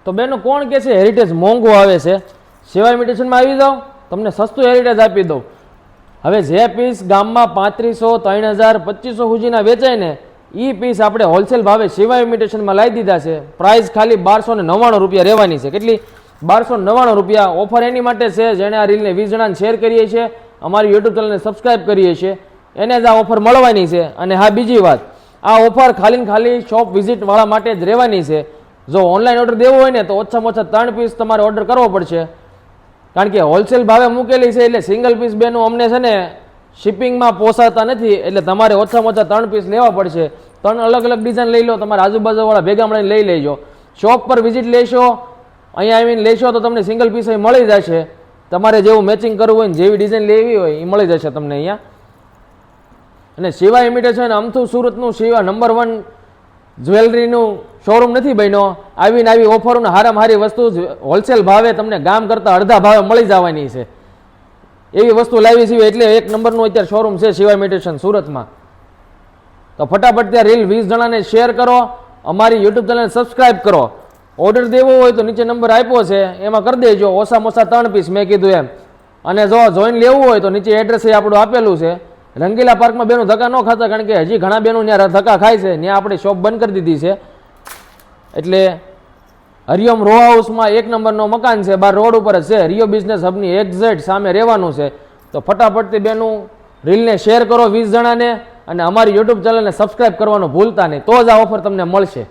તો બેનો કોણ કહે છે હેરિટેજ મોંઘું આવે છે? સેવા ઇમિટેશનમાં આવી જાઓ, તમને સસ્તું હેરિટેજ આપી દઉં. હવે જે પીસ ગામમાં 3500, 3000, 2500 સુધીના વેચાય ને એ પીસ આપણે હોલસેલ ભાવે સેવા ઇમિટેશનમાં લાવી દીધા છે. પ્રાઇસ ખાલી 1299 રૂપિયા રહેવાની છે. કેટલી? 1299 રૂપિયા. ઓફર એની માટે છે જેણે આ રીલને 20 જણાને શેર કરીએ છીએ, અમારી યુટ્યુબ ચેનલને સબસ્ક્રાઇબ કરીએ છીએ, એને જ આ ઓફર મળવાની છે. અને હા, બીજી વાત, આ ઓફર ખાલી ને ખાલી શોપ વિઝિટવાળા માટે જ રહેવાની છે. જો ઓનલાઈન ઓર્ડર દેવો હોય ને તો ઓછામાં ઓછા 3 પીસ તમારે ઓર્ડર કરવો પડશે, કારણ કે હોલસેલ ભાવે મૂકેલી છે. એટલે સિંગલ પીસ બેનું અમને છે ને શિપિંગમાં પોસાતા નથી, એટલે તમારે ઓછામાં ઓછા 3 પીસ લેવા પડશે. 3 અલગ અલગ ડિઝાઇન લઈ લો, તમારા આજુબાજુવાળા ભેગા મળીને લઈ લેજો. શોપ પર વિઝિટ લેશો, અહીંયા આવીને લેશો તો તમને સિંગલ પીસ અહીં મળી જશે. તમારે જેવું મેચિંગ કરવું હોય ને જેવી ડિઝાઇન લેવી હોય એ મળી જશે તમને અહીંયા. અને શિવા ઇમિટેશન અમથું સુરતનું શિવા નંબર 1 જ્વેલરીનું શોરૂમ નથી બન્યો. આવીને આવી ઓફરોને હારામાં હારી વસ્તુ હોલસેલ ભાવે તમને ગામ કરતાં અડધા ભાવે મળી જવાની છે એવી વસ્તુ લાવી છે. એટલે 1 નંબરનું અત્યારે શોરૂમ છે શિવા ઇમિટેશન સુરતમાં. તો ફટાફટ ત્યાં રીલ 20 જણાને શેર કરો, અમારી યુટ્યુબ ચેનલ સબસ્ક્રાઇબ કરો. ઓર્ડર દેવો હોય તો નીચે નંબર આપ્યો છે એમાં કરી દેજો. ઓછામાં ઓછા 3 પીસ મેં કીધું એમ. અને જો જોઈન લેવું હોય તો નીચે એડ્રેસ આપણું આપેલું છે. રંગીલા પાર્કમાં બેનું ધક્કા ન ખાતા, કારણ કે હજી ઘણા બેનું ત્યાં ધક્કા ખાય છે. ત્યાં આપણે શોપ બંધ કરી દીધી છે. એટલે હરિઓમ રો હાઉસમાં 1 નંબરનો મકાન છે, બાર રોડ ઉપર જ છે. રિયો બિઝનેસ હબની એક્ઝેક્ટ સામે રહેવાનું છે. તો ફટાફટથી બેનું રીલને શેર કરો 20 જણાને, અને અમારી યુટ્યુબ ચેનલને સબસ્ક્રાઇબ કરવાનું ભૂલતા નહીં, તો જ આ ઓફર તમને મળશે.